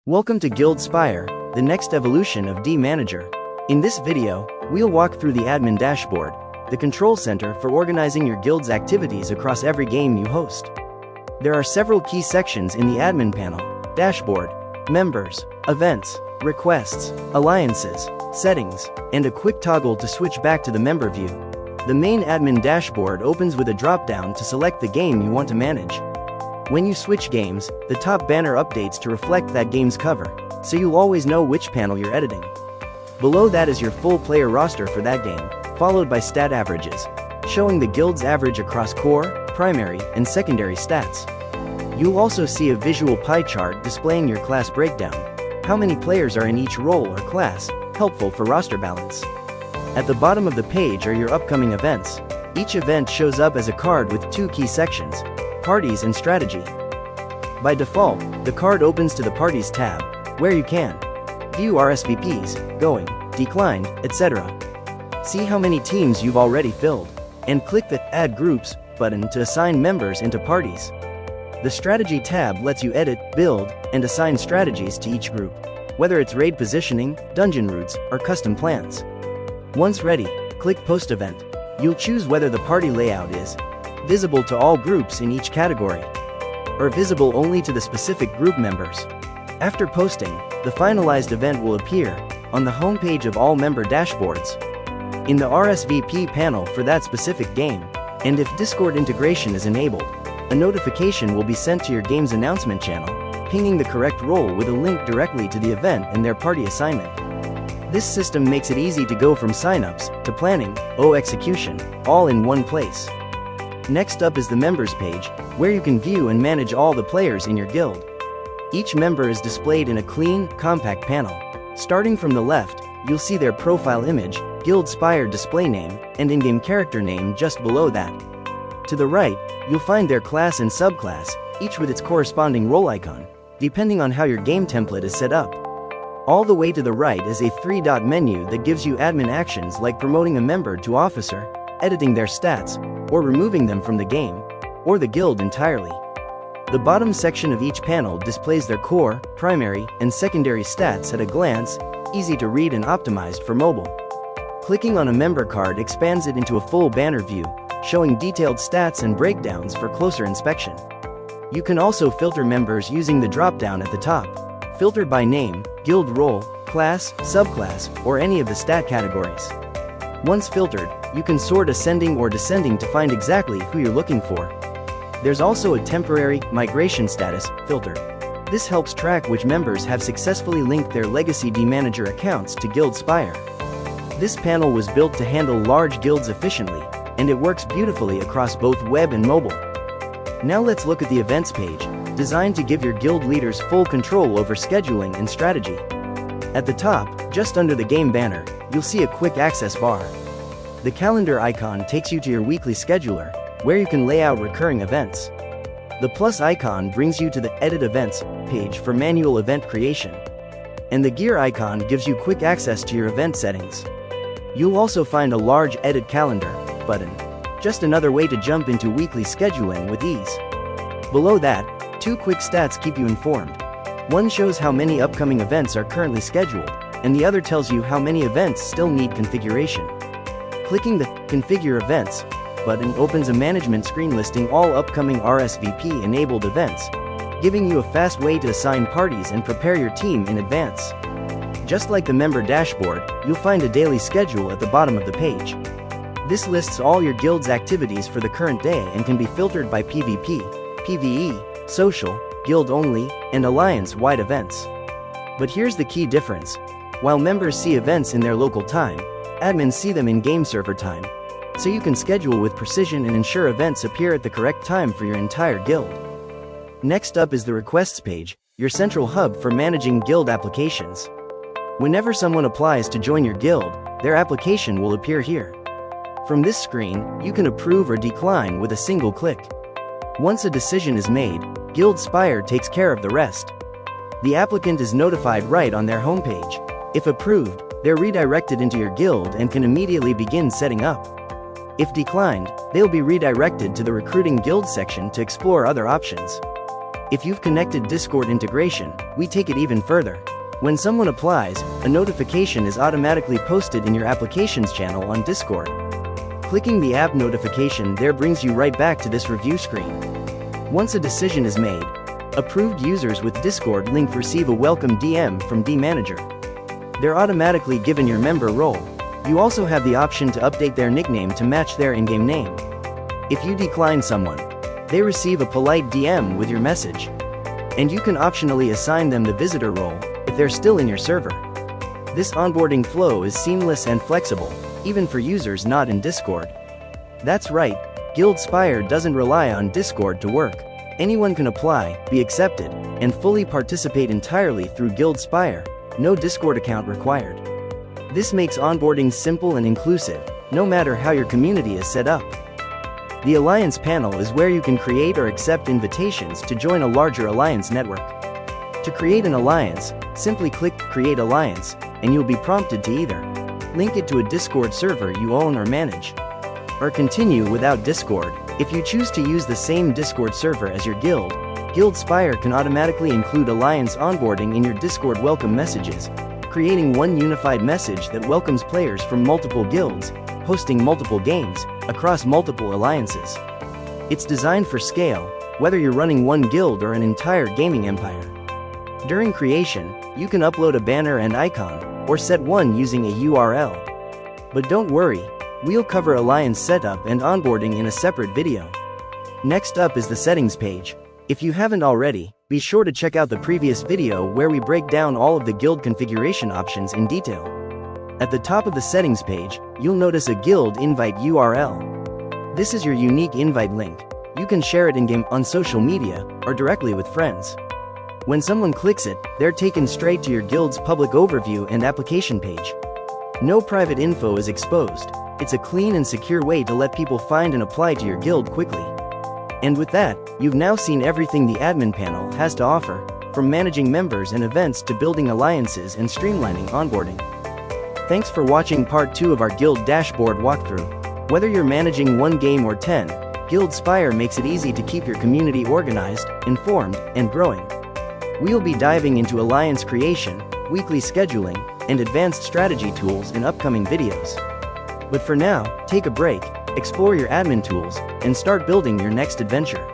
Welcome to GuildSpire, the next evolution of D-Manager. In this video, we'll walk through the admin dashboard, the control center for organizing your guild's activities across every game you host. There are several key sections in the admin panel: dashboard, members, events, requests, alliances, settings, and a quick toggle to switch back to the member view. The main admin dashboard opens with a drop-down to select the game you want to manage. When you switch games, the top banner updates to reflect that game's cover, so you'll always know which panel you're editing. Below that is your full player roster for that game, followed by stat averages, showing the guild's average across core, primary, and secondary stats. You'll also see a visual pie chart displaying your class breakdown, how many players are in each role or class, helpful for roster balance. At the bottom of the page are your upcoming events. Each event shows up as a card with two key sections: Parties and Strategy. By default, the card opens to the Parties tab, where you can view RSVPs, going, declined, etc. See how many teams you've already filled, and click the Add Groups button to assign members into parties. The Strategy tab lets you edit, build, and assign strategies to each group, whether it's raid positioning, dungeon routes, or custom plans. Once ready, click Post Event. You'll choose whether the party layout is visible to all groups in each category, or visible only to the specific group members. After posting, the finalized event will appear on the homepage of all member dashboards, in the RSVP panel for that specific game, and if Discord integration is enabled, a notification will be sent to your game's announcement channel, pinging the correct role with a link directly to the event and their party assignment. This system makes it easy to go from signups to planning, execution, all in one place. Next up is the members page, where you can view and manage all the players in your guild. Each member is displayed in a clean, compact panel. Starting from the left, you'll see their profile image, GuildSpire display name, and in-game character name just below that. To the right, you'll find their class and subclass, each with its corresponding role icon, depending on how your game template is set up. All the way to the right is a three-dot menu that gives you admin actions like promoting a member to officer, editing their stats, or removing them from the game, or the guild entirely. The bottom section of each panel displays their core, primary, and secondary stats at a glance, easy to read and optimized for mobile. Clicking on a member card expands it into a full banner view, showing detailed stats and breakdowns for closer inspection. You can also filter members using the drop-down at the top, filtered by name, guild role, class, subclass, or any of the stat categories. Once filtered, you can sort ascending or descending to find exactly who you're looking for. There's also a temporary migration status filter. This helps track which members have successfully linked their legacy D-Manager accounts to GuildSpire. This panel was built to handle large guilds efficiently, and it works beautifully across both web and mobile. Now let's look at the events page, designed to give your guild leaders full control over scheduling and strategy. At the top, just under the game banner, you'll see a quick access bar. The calendar icon takes you to your weekly scheduler, where you can lay out recurring events. The plus icon brings you to the Edit Events page for manual event creation. And the gear icon gives you quick access to your event settings. You'll also find a large Edit Calendar button, just another way to jump into weekly scheduling with ease. Below that, two quick stats keep you informed. One shows how many upcoming events are currently scheduled, and the other tells you how many events still need configuration. Clicking the Configure Events button opens a management screen listing all upcoming RSVP-enabled events, giving you a fast way to assign parties and prepare your team in advance. Just like the member dashboard, you'll find a daily schedule at the bottom of the page. This lists all your guild's activities for the current day and can be filtered by PvP, PvE, social, guild-only, and alliance-wide events. But here's the key difference. While members see events in their local time, admins see them in game server time, so you can schedule with precision and ensure events appear at the correct time for your entire guild. Next up is the Requests page, your central hub for managing guild applications. Whenever someone applies to join your guild, their application will appear here. From this screen, you can approve or decline with a single click. Once a decision is made, GuildSpire takes care of the rest. The applicant is notified right on their homepage. If approved, they're redirected into your guild and can immediately begin setting up. If declined, they'll be redirected to the Recruiting Guild section to explore other options. If you've connected Discord integration, we take it even further. When someone applies, a notification is automatically posted in your applications channel on Discord. Clicking the app notification there brings you right back to this review screen. Once a decision is made, approved users with Discord link receive a welcome DM from DManager. They're automatically given your member role. You also have the option to update their nickname to match their in-game name. If you decline someone, they receive a polite DM with your message. And you can optionally assign them the visitor role if they're still in your server. This onboarding flow is seamless and flexible, even for users not in Discord. That's right, GuildSpire doesn't rely on Discord to work. Anyone can apply, be accepted, and fully participate entirely through GuildSpire, no Discord account required. This makes onboarding simple and inclusive, no matter how your community is set up. The Alliance panel is where you can create or accept invitations to join a larger Alliance network. To create an Alliance, simply click Create Alliance, and you'll be prompted to either link it to a Discord server you own or manage, or continue without Discord. If you choose to use the same Discord server as your guild, GuildSpire can automatically include Alliance onboarding in your Discord welcome messages, creating one unified message that welcomes players from multiple guilds, hosting multiple games, across multiple alliances. It's designed for scale, whether you're running one guild or an entire gaming empire. During creation, you can upload a banner and icon, or set one using a URL. But don't worry, we'll cover Alliance setup and onboarding in a separate video. Next up is the settings page. If you haven't already, be sure to check out the previous video where we break down all of the guild configuration options in detail. At the top of the settings page, you'll notice a guild invite URL. This is your unique invite link. You can share it in-game, on social media, or directly with friends. When someone clicks it, they're taken straight to your guild's public overview and application page. No private info is exposed. It's a clean and secure way to let people find and apply to your guild quickly. And with that, you've now seen everything the admin panel has to offer, from managing members and events to building alliances and streamlining onboarding. Thanks for watching part 2 of our guild dashboard walkthrough. Whether you're managing one game or 10, GuildSpire makes it easy to keep your community organized, informed, and growing. We'll be diving into alliance creation, weekly scheduling, and advanced strategy tools in upcoming videos. But for now, take a break, explore your admin tools, and start building your next adventure.